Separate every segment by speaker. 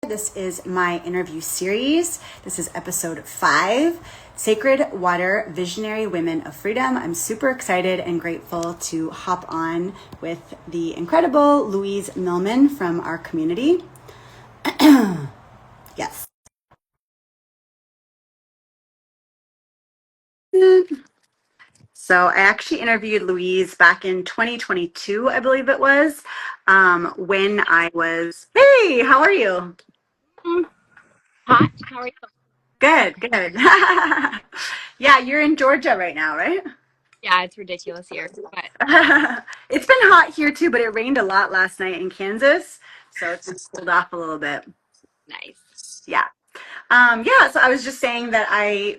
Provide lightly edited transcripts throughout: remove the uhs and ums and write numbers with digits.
Speaker 1: This is my interview series. This is episode 5, Sacred Water, Visionary Women of Freedom. I'm super excited and grateful to hop on with the incredible Louise Milleman from our community. Yes. So I actually interviewed Louise back in 2022, I believe it was, when I was, hey, how are you?
Speaker 2: Hot? How are you?
Speaker 1: Good, good. Yeah, you're in Georgia right now, right?
Speaker 2: Yeah, it's ridiculous here, but
Speaker 1: It's been hot here too, but it rained a lot last night in Kansas, so it's just cooled off a little bit.
Speaker 2: nice.
Speaker 1: Yeah. Yeah, so I was just saying that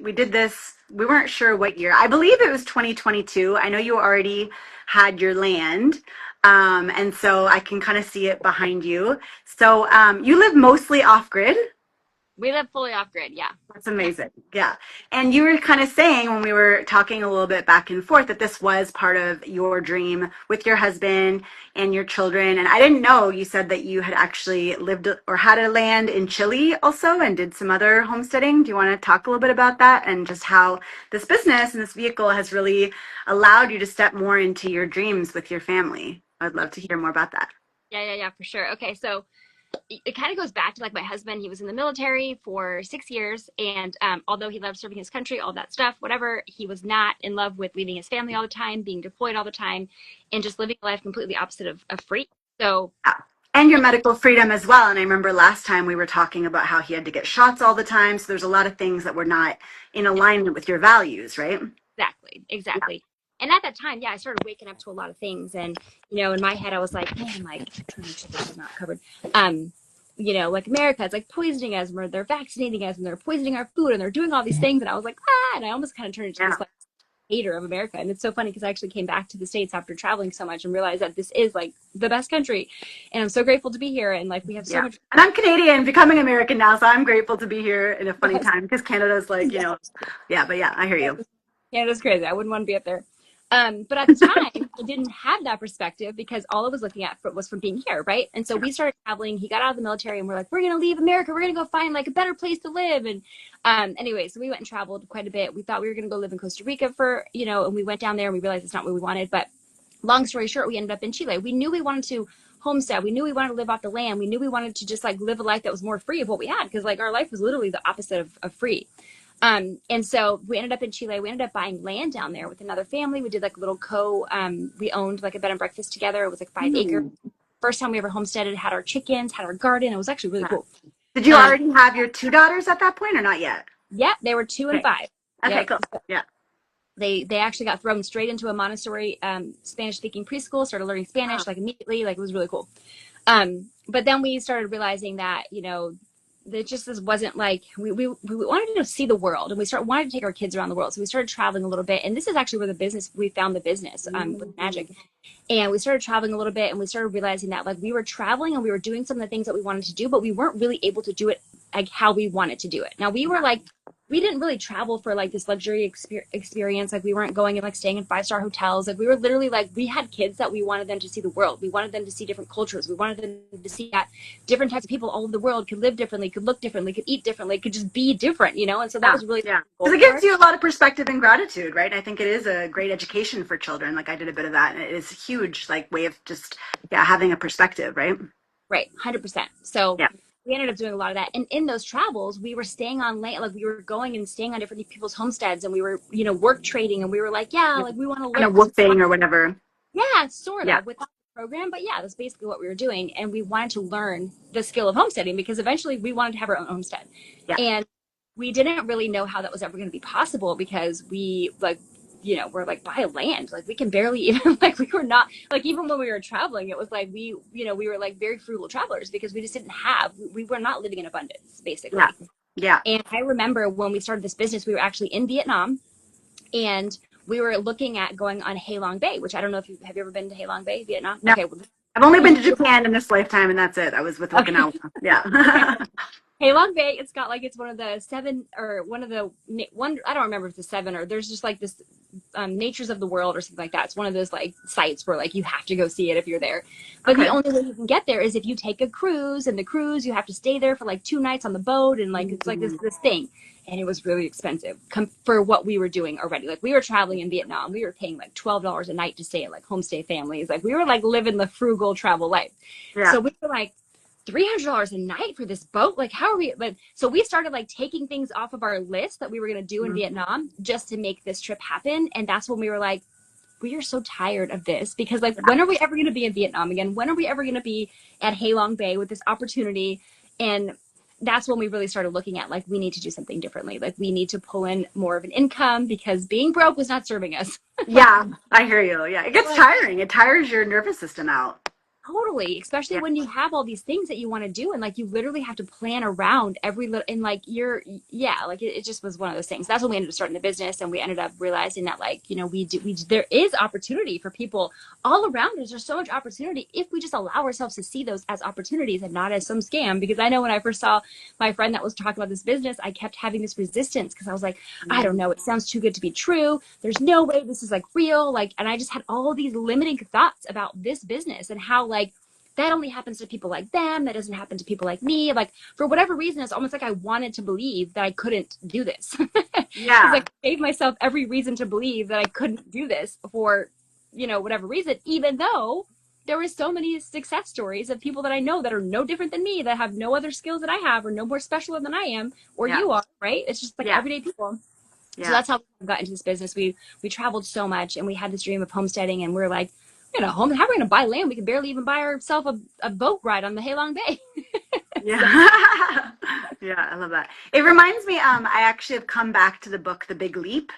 Speaker 1: we did this, we weren't sure what year. I believe it was 2022. I know you already had your land. And so I can kind of see it behind you. So you live mostly off grid.
Speaker 2: We live fully off grid, yeah.
Speaker 1: That's amazing. Yeah. And you were kind of saying when we were talking a little bit back and forth that this was part of your dream with your husband and your children. And I didn't know you said that you had actually lived or had a land in Chile also and did some other homesteading. Do you want to talk a little bit about that and just how this business and this vehicle has really allowed you to step more into your dreams with your family? I'd love to hear more about that.
Speaker 2: Yeah, for sure. Okay, so it kind of goes back to like my husband. He was in the military for 6 years, and although he loved serving his country, all that stuff, whatever, he was not in love with leaving his family all the time, being deployed all the time, and just living a life completely opposite of free. So
Speaker 1: Yeah. And your medical freedom as well. And I remember last time we were talking about how he had to get shots all the time. So there's a lot of things that were not in alignment with your values, right? Yeah.
Speaker 2: exactly. And at that time, yeah, I started waking up to a lot of things, and in my head, I was like, man, like, trying to make sure this is not covered. Um, like America is like poisoning us, or they're vaccinating us, and they're poisoning our food, and they're doing all these things, and I was like, and I almost kind of turned into
Speaker 1: Yeah.
Speaker 2: this like hater of America. And it's so funny because I actually came back to the States after traveling so much and realized that this is like the best country, and I'm so grateful to be here, and like we have so
Speaker 1: Yeah.
Speaker 2: much.
Speaker 1: And I'm Canadian, becoming American now. So I'm grateful to be here in a funny
Speaker 2: Yes,
Speaker 1: time because Canada's like, yeah, but yeah, I hear you.
Speaker 2: Canada's crazy. I wouldn't want to be up there. But at the time, I didn't have that perspective because all I was looking at was from being here, right? And so we started traveling. He got out of the military, and we're like, we're gonna leave America. We're gonna go find like a better place to live. And anyway, so we went and traveled quite a bit. We thought we were gonna go live in Costa Rica for, and we went down there and we realized it's not what we wanted. But long story short, we ended up in Chile. We knew we wanted to homestead. We knew we wanted to live off the land. We knew we wanted to just like live a life that was more free of what we had because like our life was literally the opposite of free. And so we ended up in Chile. We ended up buying land down there with another family. We did like a little we owned like a bed and breakfast together. It was like 5 acres.
Speaker 1: Hmm.
Speaker 2: First time we ever homesteaded, had our chickens, had our garden. It was actually really
Speaker 1: Yeah.
Speaker 2: cool.
Speaker 1: Did you
Speaker 2: Um,
Speaker 1: already have your two daughters at that point or not yet?
Speaker 2: yeah, they were 2 and 5.
Speaker 1: Okay,
Speaker 2: Yep.
Speaker 1: cool. Yeah.
Speaker 2: They actually got thrown straight into a Montessori Spanish speaking preschool, started learning
Speaker 1: Wow.
Speaker 2: Spanish like immediately. Like it was really cool. But then we started realizing that, that just this wasn't like we wanted to see the world, and wanted to take our kids around the world. So we started traveling a little bit, and this is actually where we found the business with
Speaker 1: Mm.
Speaker 2: magic. And we started traveling a little bit, and we started realizing that like we were traveling and we were doing some of the things that we wanted to do, but we weren't really able to do it like how we wanted to do it. Now we didn't really travel for like this luxury experience. Like we weren't going and like staying in 5-star hotels. Like we were literally like, we had kids that we wanted them to see the world. We wanted them to see different cultures. We wanted them to see that different types of people all over the world could live differently, could look differently, could eat differently, could just be different, And so that
Speaker 1: Yeah,
Speaker 2: was really
Speaker 1: yeah.
Speaker 2: the goal
Speaker 1: Because it
Speaker 2: for
Speaker 1: gives
Speaker 2: us.
Speaker 1: you a lot of perspective and gratitude, right? I think it is a great education for children. Like I did a bit of that, and it is a huge like way of just having a perspective, right?
Speaker 2: Right, 100%. So
Speaker 1: Yeah.
Speaker 2: we ended up doing a lot of that. And in those travels, we were staying on land, like we were going and staying on different people's homesteads, and we were, work trading, and we were like, yeah,
Speaker 1: Yeah.
Speaker 2: like we want to
Speaker 1: Kind
Speaker 2: learn
Speaker 1: of
Speaker 2: some
Speaker 1: woofing or whatever.
Speaker 2: yeah, sort
Speaker 1: Yeah.
Speaker 2: of without the program, but yeah, that's basically what we were doing. And we wanted to learn the skill of homesteading because eventually we wanted to have our own homestead.
Speaker 1: Yeah.
Speaker 2: And we didn't really know how that was ever going to be possible because we like, we're like buy land. Like we can barely even like we were not like even when we were traveling, it was like we were like very frugal travelers because we just didn't have we were not living in abundance
Speaker 1: Yeah.
Speaker 2: basically.
Speaker 1: Yeah.
Speaker 2: And I remember when we started this business, we were actually in Vietnam and we were looking at going on Halong Bay, which I don't know if have you ever been to Halong Bay, Vietnam?
Speaker 1: No,
Speaker 2: Okay, well,
Speaker 1: I've only been to
Speaker 2: beautiful.
Speaker 1: Japan in this lifetime, and that's it. I was with
Speaker 2: Okay,
Speaker 1: Okinawa.
Speaker 2: okay.
Speaker 1: Yeah.
Speaker 2: Halong Bay, it's one of the seven or one of the one. I don't remember if it's the seven or there's just like this Natures of the World or something like that. It's one of those like sites where like you have to go see it if you're there. But the
Speaker 1: Okay.
Speaker 2: only way you can get there is if you take a cruise, and the cruise you have to stay there for like 2 nights on the boat, and like it's like this thing. And it was really expensive for what we were doing already. Like we were traveling in Vietnam, we were paying like $12 a night to stay at like homestay families. Like we were like living the frugal travel life.
Speaker 1: Yeah.
Speaker 2: So we were like, $300 a night for this boat, like how are we? But so we started like taking things off of our list that we were going to do in Vietnam just to make this trip happen. And that's when we were like, we are so tired of this, because like when are we ever going to be in Vietnam again? When are we ever going to be at Hai Long Bay with this opportunity? And that's when we really started looking at like, we need to do something differently. Like we need to pull in more of an income, because being broke was not serving us.
Speaker 1: Yeah, I hear you. Yeah, it gets tiring. It tires your nervous system out.
Speaker 2: Totally, especially
Speaker 1: Yeah.
Speaker 2: when you have all these things that you want to do, and like you literally have to plan around every little, and like yeah, like it just was one of those things. That's when we ended up starting the business, and we ended up realizing that like, there is opportunity for people all around us. There's so much opportunity if we just allow ourselves to see those as opportunities and not as some scam. Because I know when I first saw my friend that was talking about this business, I kept having this resistance because I was like, I don't know, it sounds too good to be true. There's no way this is like real. Like, and I just had all these limiting thoughts about this business and how like that only happens to people like them. That doesn't happen to people like me. Like for whatever reason, it's almost like I wanted to believe that I couldn't do this. Because
Speaker 1: Yeah.
Speaker 2: I gave myself every reason to believe that I couldn't do this for, whatever reason, even though there were so many success stories of people that I know that are no different than me, that have no other skills that I have, or no more special than I am, or
Speaker 1: Yeah.
Speaker 2: you are, right? It's just like
Speaker 1: Yeah.
Speaker 2: everyday people. So
Speaker 1: Yeah.
Speaker 2: that's how we got into this business. We traveled so much, and we had this dream of homesteading, and we are like, home, how are we going to buy land? We can barely even buy ourselves a boat ride on the Hai Long Bay.
Speaker 1: Yeah.
Speaker 2: So,
Speaker 1: Yeah, I love that. It reminds me, I actually have come back to the book, The Big Leap,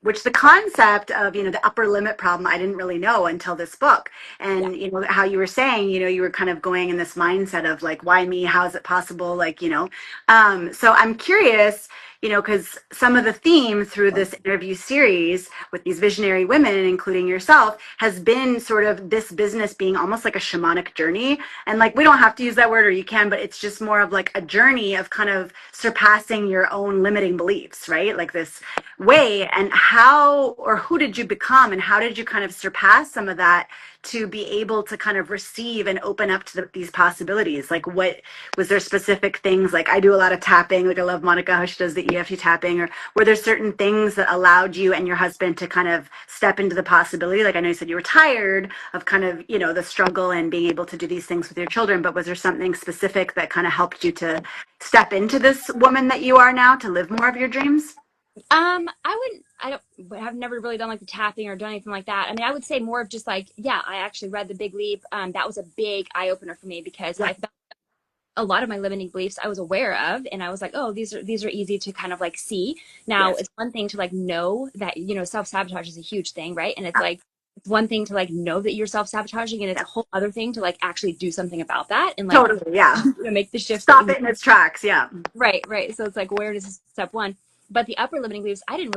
Speaker 1: which the concept of, the upper limit problem, I didn't really know until this book.
Speaker 2: yeah.
Speaker 1: And, how you were saying, you were kind of going in this mindset of like, why me? How is it possible? Like, so I'm curious, because some of the theme through this interview series with these visionary women, including yourself, has been sort of this business being almost like a shamanic journey. And like, we don't have to use that word, or you can, but it's just more of like a journey of kind of surpassing your own limiting beliefs, right? Like this way. And how or who did you become, and how did you kind of surpass some of that to be able to kind of receive and open up to these possibilities? Like, what was there specific things? Like, I do a lot of tapping, like I love Monica how she does the EFT tapping, or were there certain things that allowed you and your husband to kind of step into the possibility? Like, I know you said you were tired of kind of, the struggle and being able to do these things with your children, but was there something specific that kind of helped you to step into this woman that you are now, to live more of your dreams?
Speaker 2: I've never really done like the tapping or done anything like that. I mean, I would say more of just like, yeah, I actually read The Big Leap. That was a big eye opener for me, because
Speaker 1: Yeah.
Speaker 2: I felt a lot of my limiting beliefs I was aware of, and I was like, oh, these are easy to kind of like see. Now,
Speaker 1: Yes.
Speaker 2: it's one thing to like know that, self-sabotage is a huge thing, right? And it's like, it's one thing to like know that you're self-sabotaging, and it's
Speaker 1: Yeah.
Speaker 2: a whole other thing to like actually do something about that, and like,
Speaker 1: Totally. Yeah.
Speaker 2: make the shifts that we
Speaker 1: Stop
Speaker 2: need.
Speaker 1: it in its tracks. Yeah.
Speaker 2: Right. So it's like, awareness is step one. But the upper limiting beliefs, I didn't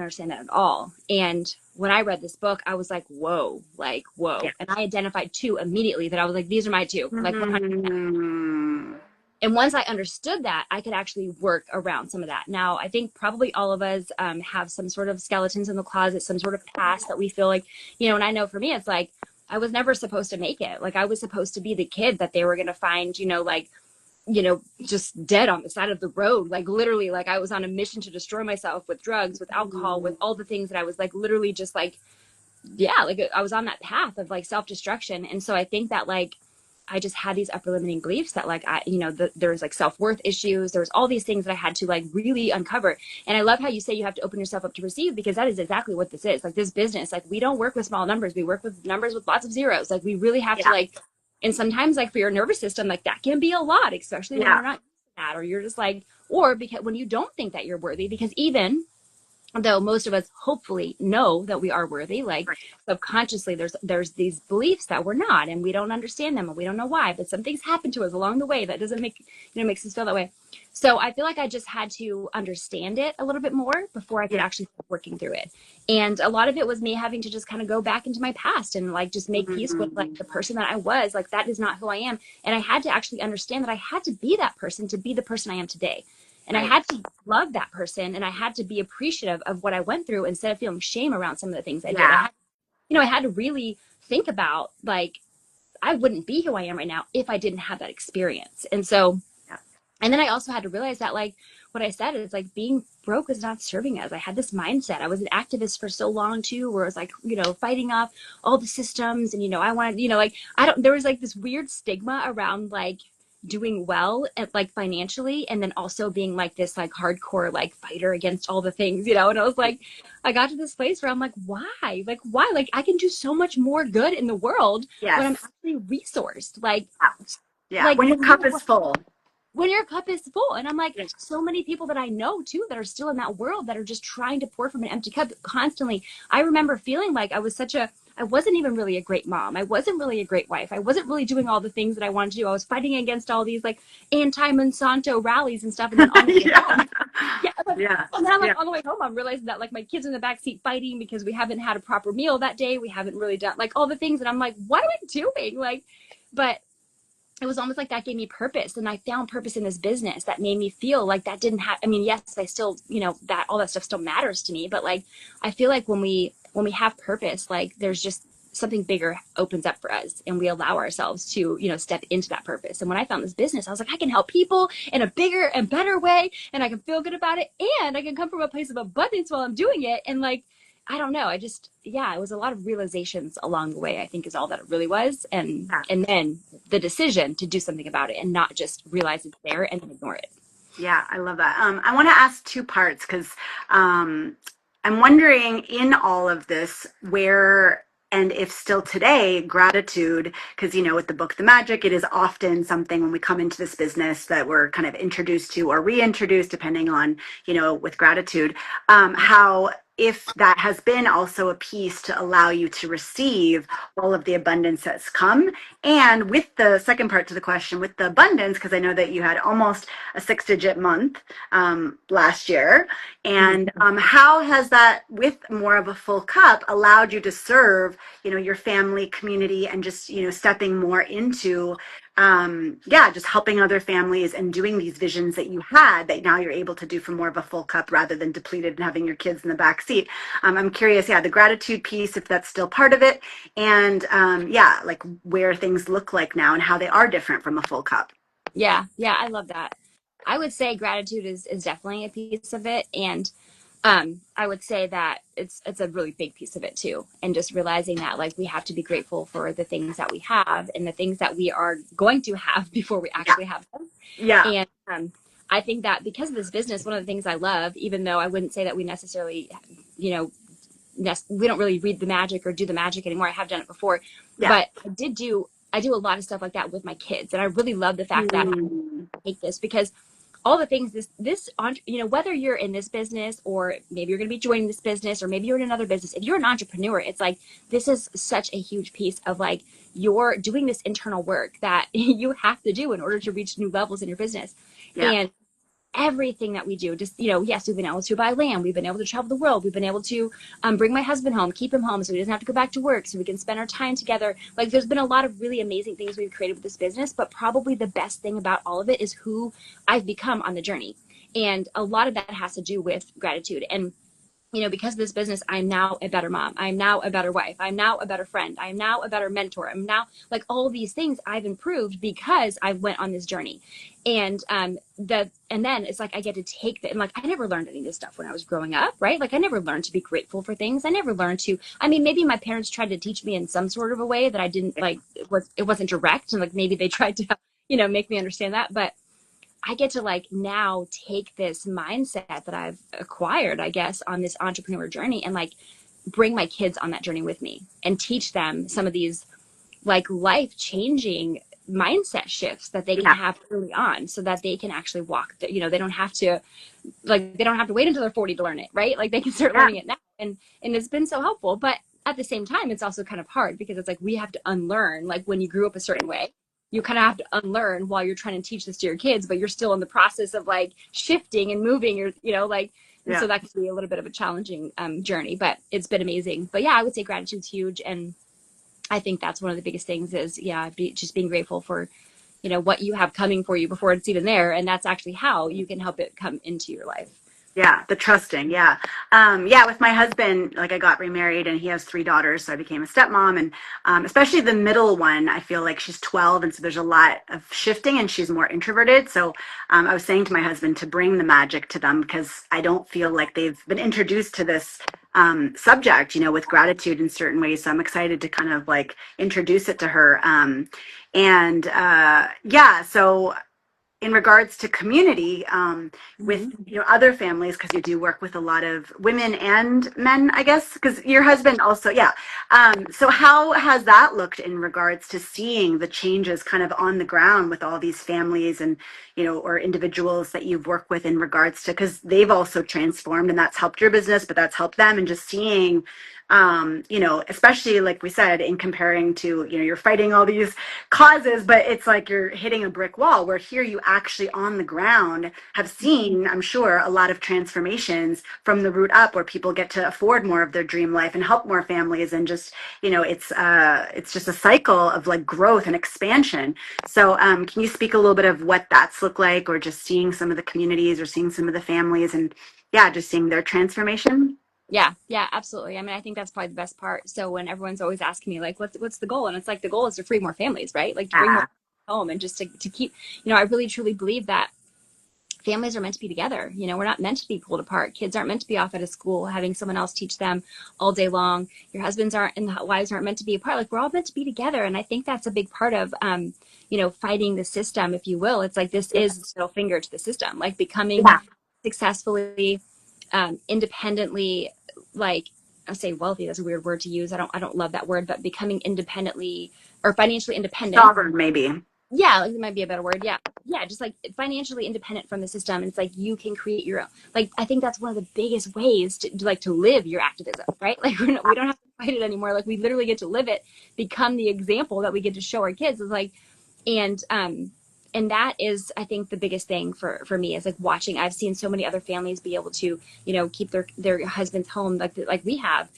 Speaker 2: understand that at all. And when I read this book, I was like, whoa,
Speaker 1: Yeah.
Speaker 2: and I identified two immediately that I was like, these are my two, like 100%.
Speaker 1: Mm-hmm.
Speaker 2: And once I understood that, I could actually work around some of that. Now, I think probably all of us have some sort of skeletons in the closet, some sort of past that we feel like, and I know for me, it's like, I was never supposed to make it. Like, I was supposed to be the kid that they were going to find, like, just dead on the side of the road. Like, literally, like I was on a mission to destroy myself with drugs, with alcohol, with all the things that I was like, literally just like, yeah, like I was on that path of like self-destruction. And so I think that like, I just had these upper limiting beliefs that like, there was like self-worth issues. There was all these things that I had to like really uncover. And I love how you say you have to open yourself up to receive, because that is exactly what this is. Like, this business, like, we don't work with small numbers. We work with numbers with lots of zeros. Like, we really have to
Speaker 1: Yeah.
Speaker 2: like, and sometimes like for your nervous system, like that can be a lot, especially when
Speaker 1: Yeah.
Speaker 2: you're not used to that, or you're just like, or because when you don't think that you're worthy, because even though most of us hopefully know that we are worthy, like
Speaker 1: Right.
Speaker 2: subconsciously there's these beliefs that we're not, and we don't understand them, and we don't know why, but some things happen to us along the way that doesn't makes us feel that way. So I feel like I just had to understand it a little bit more before I could
Speaker 1: Yeah.
Speaker 2: actually start working through it. And a lot of it was me having to just kind of go back into my past and like just make peace with like
Speaker 1: Mm-hmm.
Speaker 2: the person that I was. Like, that is not who I am, and I had to actually understand that I had to be that person to be the person I am today. And I
Speaker 1: Right.
Speaker 2: had to love that person, and I had to be appreciative of what I went through instead of feeling shame around some of the things I did.
Speaker 1: Yeah.
Speaker 2: I had to really think about, like, I wouldn't be who I am right now if I didn't have that experience.
Speaker 1: Yeah.
Speaker 2: And then I also had to realize that, like, what I said is, like, being broke is not serving us. I had this mindset. I was an activist for so long too, where I was like, fighting off all the systems. And, I wanted, like, there was like this weird stigma around like doing well at like financially, and then also being like this like hardcore like fighter against all the things, and I was like, I got to this place where I'm like, why, like I can do so much more good in the world when I'm
Speaker 1: Yes.
Speaker 2: actually resourced, like
Speaker 1: Yeah. Yeah.
Speaker 2: like
Speaker 1: When your cup is full.
Speaker 2: when your cup is full. And I'm like,
Speaker 1: Yeah.
Speaker 2: so many people that I know too that are still in that world that are just trying to pour from an empty cup constantly. I remember feeling like I wasn't even really a great mom. I wasn't really a great wife. I wasn't really doing all the things that I wanted to do. I was fighting against all these like anti-Monsanto rallies and stuff. And then on the way
Speaker 1: Yeah.
Speaker 2: home, yeah,
Speaker 1: Yeah.
Speaker 2: and then I'm
Speaker 1: Yeah.
Speaker 2: like, on the way home, I'm realizing that like my kids in the back seat fighting because we haven't had a proper meal that day. We haven't really done like all the things. And I'm like, what am I doing? Like, but it was almost like that gave me purpose, and I found purpose in this business that made me feel like that didn't have, I mean, yes, I still, that all that stuff still matters to me, but like I feel like when we have purpose, like there's just something bigger opens up for us, and we allow ourselves to step into that purpose. And when I found this business, I was like, I can help people in a bigger and better way, and I can feel good about it, and I can come from a place of abundance while I'm doing it. And like, I don't know. It was a lot of realizations along the way, I think, is all that it really was.
Speaker 1: Yeah.
Speaker 2: And then the decision to do something about it and not just realize it's there and then ignore it.
Speaker 1: Yeah, I love that. I want to ask two parts because I'm wondering in all of this where and if still today gratitude, because with the book The Magic, it is often something when we come into this business that we're kind of introduced to or reintroduced depending on with gratitude, how if that has been also a piece to allow you to receive all of the abundance that's come. And with the second part to the question, with the abundance, because I know that you had almost a 6-digit month last year. And how has that, with more of a full cup, allowed you to serve, your family, community, and just, stepping more into, just helping other families and doing these visions that you had that now you're able to do from more of a full cup rather than depleted and having your kids in the back seat. I'm curious, the gratitude piece, if that's still part of it, and like where things look like now and how they are different from a full cup.
Speaker 2: Yeah, yeah, I love that. I would say gratitude is definitely a piece of it, and I would say that it's a really big piece of it too. And just realizing that like we have to be grateful for the things that we have and the things that we are going to have before we
Speaker 1: Yeah.
Speaker 2: actually have them.
Speaker 1: Yeah.
Speaker 2: And I think that because of this business, one of the things I love, even though I wouldn't say that we necessarily, you know, we don't really read the magic or do the magic anymore. I have done it before,
Speaker 1: Yeah.
Speaker 2: but I do a lot of stuff like that with my kids. And I really love the fact that I
Speaker 1: Mm.
Speaker 2: take this because all the things whether you're in this business or maybe you're going to be joining this business or maybe you're in another business, if you're an entrepreneur, it's like this is such a huge piece of like you're doing this internal work that you have to do in order to reach new levels in your business.
Speaker 1: Yeah.
Speaker 2: And everything that we do, just yes, we've been able to buy land, we've been able to travel the world, we've been able to bring my husband home, keep him home so he doesn't have to go back to work, so we can spend our time together. Like there's been a lot of really amazing things we've created with this business, but probably the best thing about all of it is who I've become on the journey. And a lot of that has to do with gratitude. And because of this business, I'm now a better mom. I'm now a better wife. I'm now a better friend. I'm now a better mentor. I'm now like all these things I've improved because I went on this journey. And and then it's like I get to take that, and like I never learned any of this stuff when I was growing up, right? Like I never learned to be grateful for things. I never learned to, I mean, maybe my parents tried to teach me in some sort of a way that I didn't like, it wasn't direct. And like maybe they tried to, make me understand that. But I get to like now take this mindset that I've acquired, I guess, on this entrepreneur journey and like bring my kids on that journey with me and teach them some of these like life changing mindset shifts that they can
Speaker 1: Yeah.
Speaker 2: have early on so that they can actually walk, they don't have to wait until they're 40 to learn it, right? Like they can start
Speaker 1: Yeah.
Speaker 2: learning it now. And it's been so helpful. But at the same time, it's also kind of hard because it's like we have to unlearn, like when you grew up a certain way, you kind of have to unlearn while you're trying to teach this to your kids, but you're still in the process of like shifting and moving or, and
Speaker 1: Yeah.
Speaker 2: so that can be a little bit of a challenging journey, but it's been amazing. But yeah, I would say gratitude's huge. And I think that's one of the biggest things is, just being grateful for, what you have coming for you before it's even there. And that's actually how you can help it come into your life.
Speaker 1: Yeah, the trusting. Yeah. Yeah, with my husband, like I got remarried and he has three daughters, so I became a stepmom. And especially the middle one, I feel like she's 12. And so there's a lot of shifting and she's more introverted. So I was saying to my husband to bring the magic to them because I don't feel like they've been introduced to this subject, with gratitude in certain ways. So I'm excited to kind of like introduce it to her. And yeah, so in regards to community with
Speaker 2: Mm-hmm.
Speaker 1: other families, because you do work with a lot of women and men, I guess, because your husband also, yeah. So how has that looked in regards to seeing the changes kind of on the ground with all these families and or individuals that you've worked with in regards to, because they've also transformed and that's helped your business, but that's helped them, and just seeing especially like we said, in comparing to, you're fighting all these causes, but it's like you're hitting a brick wall, where here you actually on the ground have seen, I'm sure, a lot of transformations from the root up, where people get to afford more of their dream life and help more families, and just, it's just a cycle of like growth and expansion. So can you speak a little bit of what that's looked like, or just seeing some of the communities or seeing some of the families, and yeah, just seeing their transformation?
Speaker 2: Yeah, yeah, absolutely. I mean, I think that's probably the best part. So when everyone's always asking me like, what's the goal? And it's like, the goal is to free more families, right? Like to bring more
Speaker 1: Yeah.
Speaker 2: home, and just to keep, I really truly believe that families are meant to be together. We're not meant to be pulled apart. Kids aren't meant to be off at a school having someone else teach them all day long. Your husbands aren't, and the wives aren't meant to be apart. Like, we're all meant to be together. And I think that's a big part of, fighting the system, if you will. It's like, this
Speaker 1: Yeah.
Speaker 2: is the middle finger to the system, like becoming
Speaker 1: Yeah.
Speaker 2: successfully, independently, like, I say wealthy, that's a weird word to use. I don't love that word, but becoming independently or financially independent.
Speaker 1: Sovereign, maybe.
Speaker 2: Yeah, like, it might be a better word. Yeah. Yeah, just like financially independent from the system. And it's like you can create your own. Like, I think that's one of the biggest ways to live your activism, right? Like, we don't have to fight it anymore. Like, we literally get to live it, become the example that we get to show our kids. Is like, and and that is, I think, the biggest thing for me is like watching. I've seen so many other families be able to, keep their husbands home, like we have.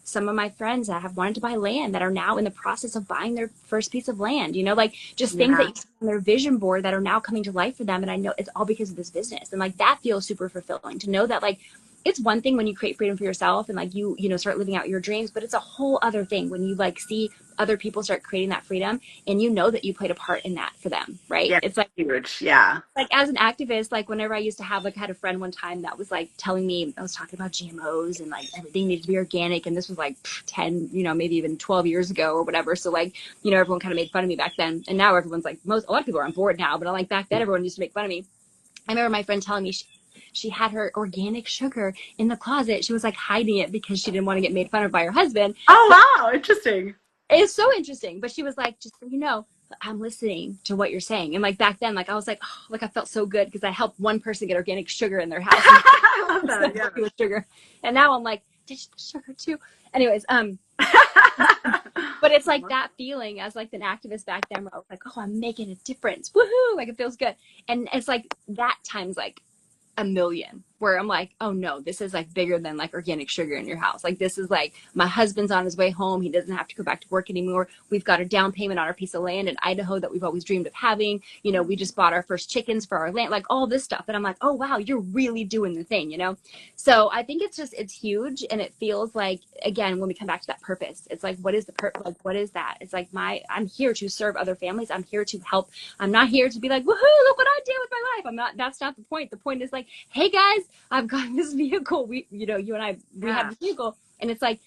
Speaker 2: Some of my friends that have wanted to buy land that are now in the process of buying their first piece of land, like just things that
Speaker 1: Yeah.
Speaker 2: you see on their vision board that are now coming to life for them. And I know it's all because of this business. And like, that feels super fulfilling to know that, like, it's one thing when you create freedom for yourself and like start living out your dreams, but it's a whole other thing when you like see other people start creating that freedom, and that you played a part in that for them, right?
Speaker 1: Yeah.
Speaker 2: It's like,
Speaker 1: Huge. Yeah.
Speaker 2: as an activist, like whenever I used to have, like, I had a friend one time that was like telling me, I was talking about GMOs and like everything needed to be organic, and this was like 10, maybe even 12 years ago or whatever. So like, everyone kind of made fun of me back then, and now everyone's like, a lot of people are on board now, but I'm like, back then everyone used to make fun of me. I remember my friend telling me she had her organic sugar in the closet. She was like hiding it because she didn't want to get made fun of by her husband. But
Speaker 1: Oh, wow. Interesting.
Speaker 2: it's so interesting. But she was like, just so you know, I'm listening to what you're saying. And like back then, like I was like, oh, like I felt so good because I helped one person get organic sugar in their house and
Speaker 1: I love that. Yeah.
Speaker 2: with sugar. And now I'm like, did you sugar too? Anyways, but it's like that feeling as like an activist back then where I was like, oh, I'm making a difference. Woohoo! Like, it feels good. And it's like that times like a million, where I'm like, oh no, this is like bigger than like organic sugar in your house. Like, this is like, my husband's on his way home. He doesn't have to go back to work anymore. We've got a down payment on our piece of land in Idaho that we've always dreamed of having. We just bought our first chickens for our land, like all this stuff. And I'm like, oh wow, you're really doing the thing. So I think it's huge. And it feels like, again, when we come back to that purpose, it's like, what is the purpose? Like, what is that? It's like, I'm here to serve other families. I'm here to help. I'm not here to be like, woohoo, look what I did with my life. That's not the point. The point is like, hey guys, I've got this vehicle. You and I, we have
Speaker 1: Yeah.
Speaker 2: this vehicle, and it's like,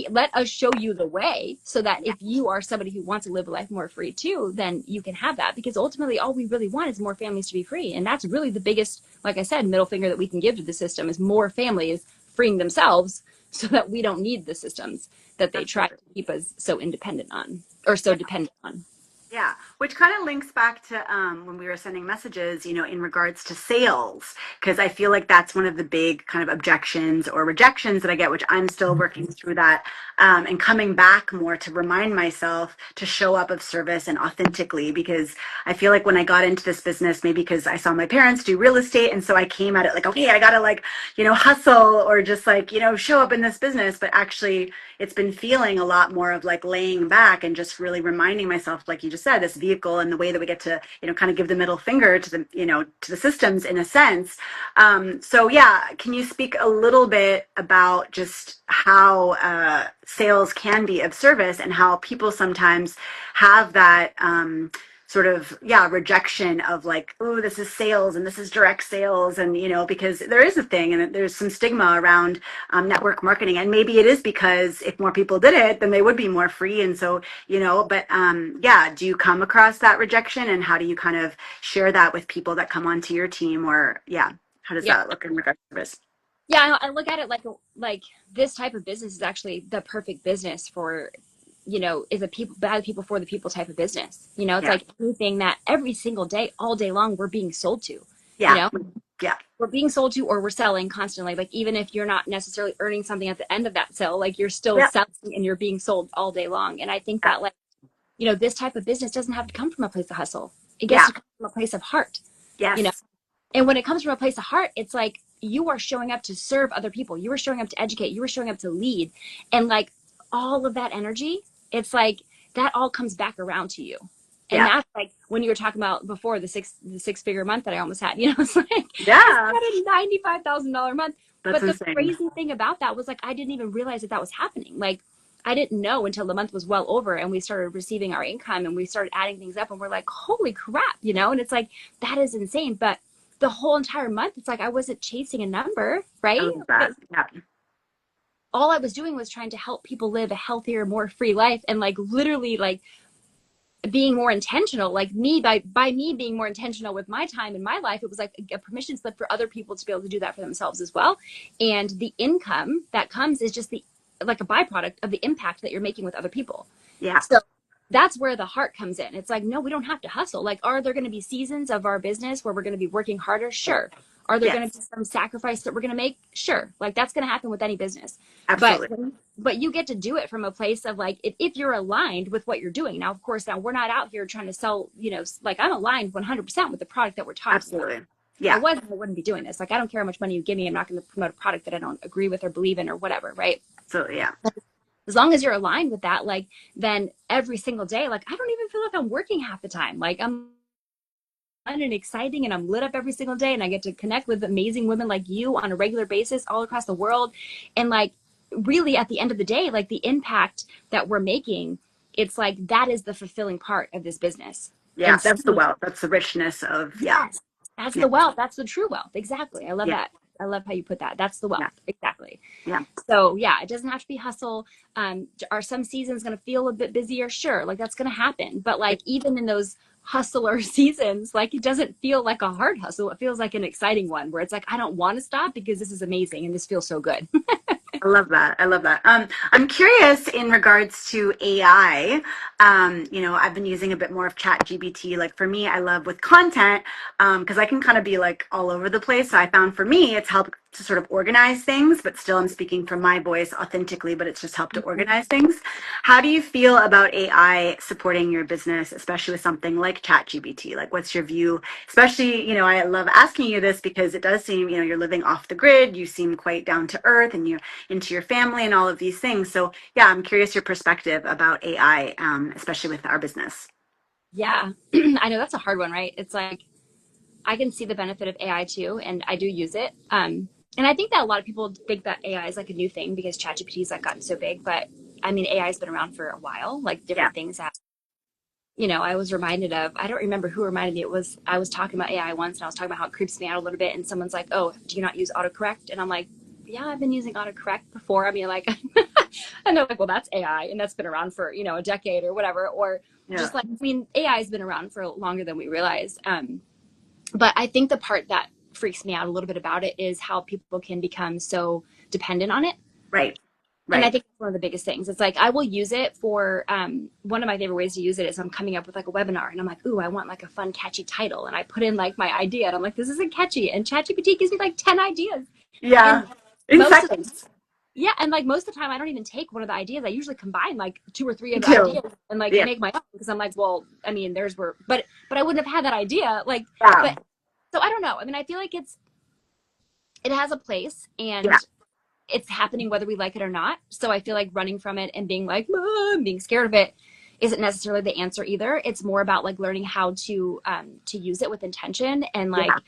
Speaker 2: let us show you the way, so that if you are somebody who wants to live a life more free too, then you can have that. Because ultimately, all we really want is more families to be free, and that's really the biggest, like I said, middle finger that we can give to the system is more families freeing themselves, so that we don't need the systems that they try to
Speaker 1: Absolutely.
Speaker 2: keep us so independent on, or so dependent on.
Speaker 1: Yeah, which kind of links back to when we were sending messages, in regards to sales, because I feel like that's one of the big kind of objections or rejections that I get, which I'm still working through that, and coming back more to remind myself to show up of service and authentically, because I feel like when I got into this business, maybe because I saw my parents do real estate, and so I came at it like, okay, I gotta like, hustle, or just like, show up in this business, but actually it's been feeling a lot more of like laying back and just really reminding myself, like you just just said, this vehicle and the way that we get to, kind of give the middle finger to the, to the systems in a sense. So yeah, can you speak a little bit about just how sales can be of service and how people sometimes have that sort of rejection of like, oh, this is sales and this is direct sales, and because there is a thing and there's some stigma around network marketing, and maybe it is because if more people did it, then they would be more free, and so but do you come across that rejection, and how do you kind of share that with people that come onto your team, or how does
Speaker 2: Yeah.
Speaker 1: that look in regards to this?
Speaker 2: Yeah, I look at it like this type of business is actually the perfect business for, is a people by the people for the people type of business. It's
Speaker 1: Yeah,
Speaker 2: like anything that every single day, all day long, we're being sold to. You
Speaker 1: yeah,
Speaker 2: know,
Speaker 1: yeah,
Speaker 2: we're being sold to, or we're selling constantly. Like even if you're not necessarily earning something at the end of that sale, like you're still
Speaker 1: yeah,
Speaker 2: selling and you're being sold all day long. And I think
Speaker 1: yeah,
Speaker 2: that this type of business doesn't have to come from a place of hustle. It gets
Speaker 1: yeah,
Speaker 2: to come from a place of heart. You know,
Speaker 1: yes,
Speaker 2: and when it comes from a place of heart, it's like you are showing up to serve other people. You are showing up to educate. You are showing up to lead. And like all of that energy, it's like that all comes back around to you. And
Speaker 1: yeah,
Speaker 2: that's like when you were talking about before the six figure month that I almost had, it's like I
Speaker 1: yeah,
Speaker 2: had a $95,000 month.
Speaker 1: that's
Speaker 2: But the
Speaker 1: insane.
Speaker 2: crazy thing about that was like I didn't even realize that that was happening. Like I didn't know until the month was well over and we started receiving our income and we started adding things up and we're like, holy crap. And it's like that is insane. But the whole entire month, it's like I wasn't chasing a number,
Speaker 1: I
Speaker 2: right?
Speaker 1: love that. Yeah,
Speaker 2: All I was doing was trying to help people live a healthier, more free life, and like literally like being more intentional. Like me, by me being more intentional with my time in my life, it was like a permission slip for other people to be able to do that for themselves as well. And the income that comes is just the like a byproduct of the impact that you're making with other people.
Speaker 1: yeah,
Speaker 2: So that's where the heart comes in. It's like, no, we don't have to hustle. Like, are there going to be seasons of our business where we're going to be working harder? Sure. Are there going to be
Speaker 1: yes,
Speaker 2: some sacrifice that we're going to make? Sure. Like that's going to happen with any business. But
Speaker 1: absolutely.
Speaker 2: but you get to do it from a place of like if you're aligned with what you're doing. Now, of course, now we're not out here trying to sell, like I'm aligned 100% with the product that we're talking about.
Speaker 1: Absolutely.
Speaker 2: If I
Speaker 1: Yeah.
Speaker 2: wasn't, I wouldn't be doing this. Like I don't care how much money you give me. I'm not going to promote a product that I don't agree with or believe in or whatever, right?
Speaker 1: So yeah.
Speaker 2: As long as you're aligned with that, like then every single day, like I don't even feel like I'm working half the time. Like I'm fun and exciting and I'm lit up every single day and I get to connect with amazing women like you on a regular basis all across the world. And like really at the end of the day, like the impact that we're making, it's like that is the fulfilling part of this business.
Speaker 1: Yeah.
Speaker 2: And
Speaker 1: That's the
Speaker 2: seeing
Speaker 1: wealth. That's the richness of
Speaker 2: yes, that's
Speaker 1: yeah,
Speaker 2: the wealth. That's the true wealth. Exactly. I love
Speaker 1: yeah,
Speaker 2: that. I love how you put that. That's the wealth.
Speaker 1: yeah,
Speaker 2: Exactly.
Speaker 1: yeah,
Speaker 2: So yeah, it doesn't have to be hustle. Are some seasons going to feel a bit busier? Sure. Like that's going to happen. But like even in those hustler seasons, like it doesn't feel like a hard hustle. It feels like an exciting one where it's like, I don't want to stop because this is amazing and this feels so good.
Speaker 1: I love that. I love that. I'm curious in regards to AI. I've been using a bit more of Chat GBT. Like for me, I love with content because I can kind of be like all over the place. So I found for me, it's helped to sort of organize things, but still I'm speaking from my voice authentically, but it's just helped to organize things. How do you feel about AI supporting your business, especially with something like Chat GBT? Like what's your view? Especially, I love asking you this because it does seem, you're living off the grid. You seem quite down to earth and you're into your family and all of these things. So yeah, I'm curious your perspective about AI, especially with our business.
Speaker 2: Yeah. I know that's a hard one, right? It's like I can see the benefit of AI too, and I do use it. And I think that a lot of people think that AI is like a new thing because ChatGPT has like gotten so big. But I mean, AI has been around for a while. Like
Speaker 1: Yeah.
Speaker 2: different things that I was reminded of. I don't remember who reminded me. It was I was talking about AI once, and I was talking about how it creeps me out a little bit. And someone's like, "Oh, do you not use autocorrect?" And I'm like, "Yeah, I've been using autocorrect before." I mean, like, and they're like, "Well, that's AI, and that's been around for a decade or whatever." Or
Speaker 1: Yeah.
Speaker 2: just like, I mean, AI has been around for longer than we realize. But I think the part that freaks me out a little bit about it is how people can become so dependent on it.
Speaker 1: Right.
Speaker 2: And I
Speaker 1: Right.
Speaker 2: think it's one of the biggest things. It's like I will use it for one of my favorite ways to use it is I'm coming up with like a webinar and I'm like, ooh, I want like a fun, catchy title. And I put in like my idea and I'm like, this isn't catchy. And ChatGPT gives me like 10 ideas.
Speaker 1: Yeah.
Speaker 2: And
Speaker 1: In
Speaker 2: most of
Speaker 1: seconds.
Speaker 2: yeah, and like most of the time I don't even take one of the ideas. I usually combine like two or three
Speaker 1: Me
Speaker 2: of the
Speaker 1: too.
Speaker 2: ideas and like
Speaker 1: Yeah.
Speaker 2: make my own because I'm like, well, I mean, there's where but I wouldn't have had that idea. Like,
Speaker 1: Yeah.
Speaker 2: but so I don't know. I mean, I feel like it has a place
Speaker 1: Yeah.
Speaker 2: and it's happening whether we like it or not. So I feel like running from it and being like, being scared of it isn't necessarily the answer either. It's more about like learning how to use it with intention and like
Speaker 1: Yeah.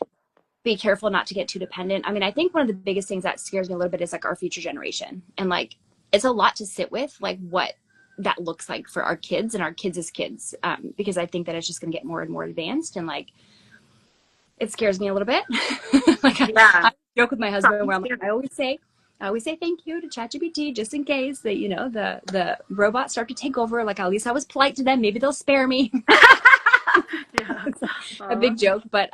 Speaker 2: be careful not to get too dependent. I mean, I think one of the biggest things that scares me a little bit is like our future generation. And like it's a lot to sit with, like what that looks like for our kids and our kids' kids. Because I think that it's just gonna get more and more advanced and like it scares me a little bit. Like
Speaker 1: Yeah.
Speaker 2: I joke with my husband where I'm like,
Speaker 1: Yeah.
Speaker 2: I always say thank you to ChatGPT just in case that, you know, the robots start to take over. Like at least I was polite to them. Maybe they'll spare me. It's a
Speaker 1: Aw,
Speaker 2: big joke, but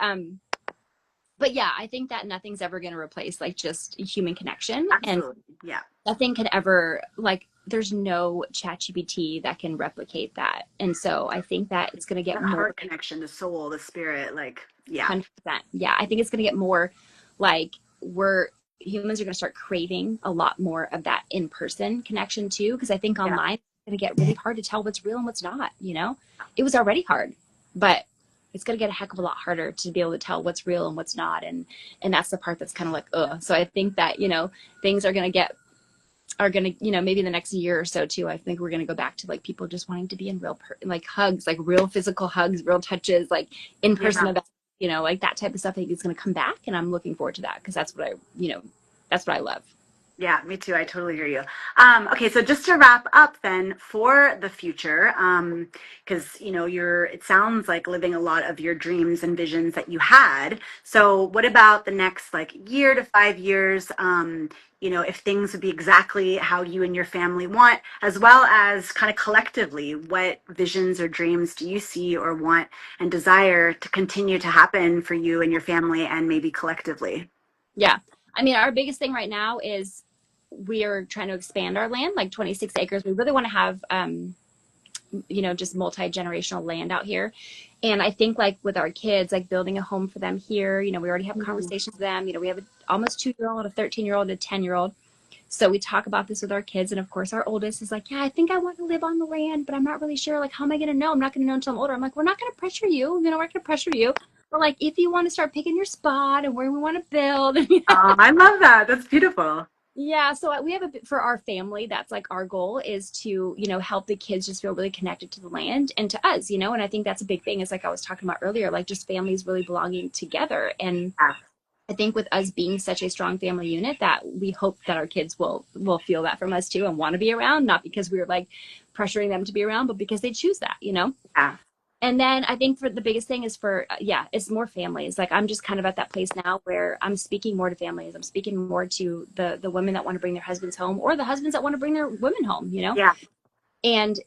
Speaker 2: yeah, I think that nothing's ever going to replace like just human connection, and
Speaker 1: absolutely. Yeah.
Speaker 2: nothing can ever like there's no ChatGPT that can replicate that. And so I think that it's going to get
Speaker 1: That
Speaker 2: more
Speaker 1: heart connection, the soul, the spirit, like, yeah.
Speaker 2: 100%. Yeah, I think it's going to get more like we're humans are going to start craving a lot more of that in-person connection too, because I think
Speaker 1: Yeah.
Speaker 2: online it's going to get really hard to tell what's real and what's not, you know? It was already hard, but it's going to get a heck of a lot harder to be able to tell what's real and what's not, and that's the part that's kind of like so I think that, you know, things are going to, you know, maybe in the next year or so too, I think we're going to go back to like people just wanting to be in real like hugs, like real physical hugs, real touches, like in-person
Speaker 1: Yeah.
Speaker 2: events, you know, like that type of stuff. I think is going to come back, and I'm looking forward to that because that's what I, you know, that's what I love.
Speaker 1: Yeah, me too. I totally hear you. Okay, so just to wrap up then for the future, because you know it sounds like living a lot of your dreams and visions that you had. So what about the next like year to 5 years? You know, if things would be exactly how you and your family want, as well as kind of collectively, what visions or dreams do you see or want and desire to continue to happen for you and your family and maybe collectively?
Speaker 2: Yeah. I mean, our biggest thing right now is we are trying to expand our land, like 26 acres. We really want to have, you know, just multi-generational land out here. And I think like with our kids, like building a home for them here, you know, we already have
Speaker 1: Mhm.
Speaker 2: conversations with them. You know, we have an almost 2-year-old, a 13-year-old, a 10-year-old. So we talk about this with our kids. And of course, our oldest is like, yeah, I think I want to live on the land, but I'm not really sure. Like, how am I going to know? I'm not going to know until I'm older. I'm like, we're not going to pressure you. You know, we're not going to pressure you. But like, if you want to start picking your spot and where we want to build, you know,
Speaker 1: Oh, I love that. That's beautiful.
Speaker 2: yeah, so we have for our family, that's like our goal is to, you know, help the kids just feel really connected to the land and to us, you know, and I think that's a big thing is like I was talking about earlier, like just families really belonging together. And
Speaker 1: Yeah.
Speaker 2: I think with us being such a strong family unit that we hope that our kids will feel that from us too and want to be around, not because we were like pressuring them to be around, but because they choose that, you know?
Speaker 1: Yeah.
Speaker 2: And then I think for the biggest thing is for, yeah, it's more families. Like I'm just kind of at that place now where I'm speaking more to families. I'm speaking more to the women that want to bring their husbands home or the husbands that want to bring their women home, you know?
Speaker 1: Yeah.
Speaker 2: And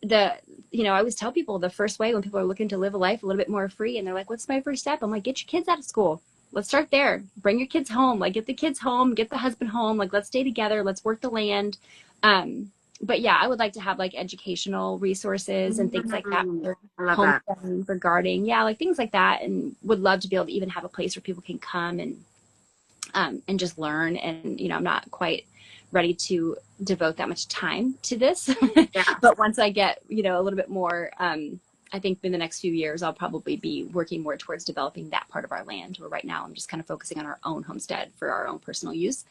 Speaker 2: you know, I always tell people the first way when people are looking to live a life a little bit more free and they're like, what's my first step? I'm like, get your kids out of school. Let's start there. Bring your kids home. Like get the kids home, get the husband home. Like let's stay together. Let's work the land. Um, but yeah, I would like to have like educational resources and things like that
Speaker 1: Mm,
Speaker 2: for
Speaker 1: I love that.
Speaker 2: homesteading, for gardening. Yeah, like things like that. And would love to be able to even have a place where people can come and just learn. And, you know, I'm not quite ready to devote that much time to this.
Speaker 1: Yeah.
Speaker 2: But once I get, you know, a little bit more, I think in the next few years, I'll probably be working more towards developing that part of our land where right now I'm just kind of focusing on our own homestead for our own personal use.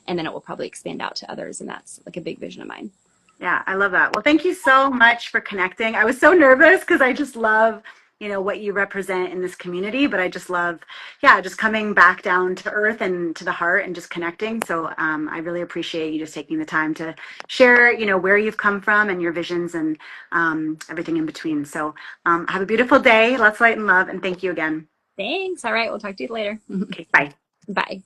Speaker 2: And then it will probably expand out to others. And that's like a big vision of mine.
Speaker 1: Yeah, I love that. Well, thank you so much for connecting. I was so nervous because I just love, you know, what you represent in this community, but I just love, yeah, just coming back down to earth and to the heart and just connecting. So I really appreciate you just taking the time to share, you know, where you've come from and your visions and everything in between. So have a beautiful day. Lots of light and love. And thank you again.
Speaker 2: Thanks. All right. We'll talk to you later.
Speaker 1: Okay, bye.
Speaker 2: Bye.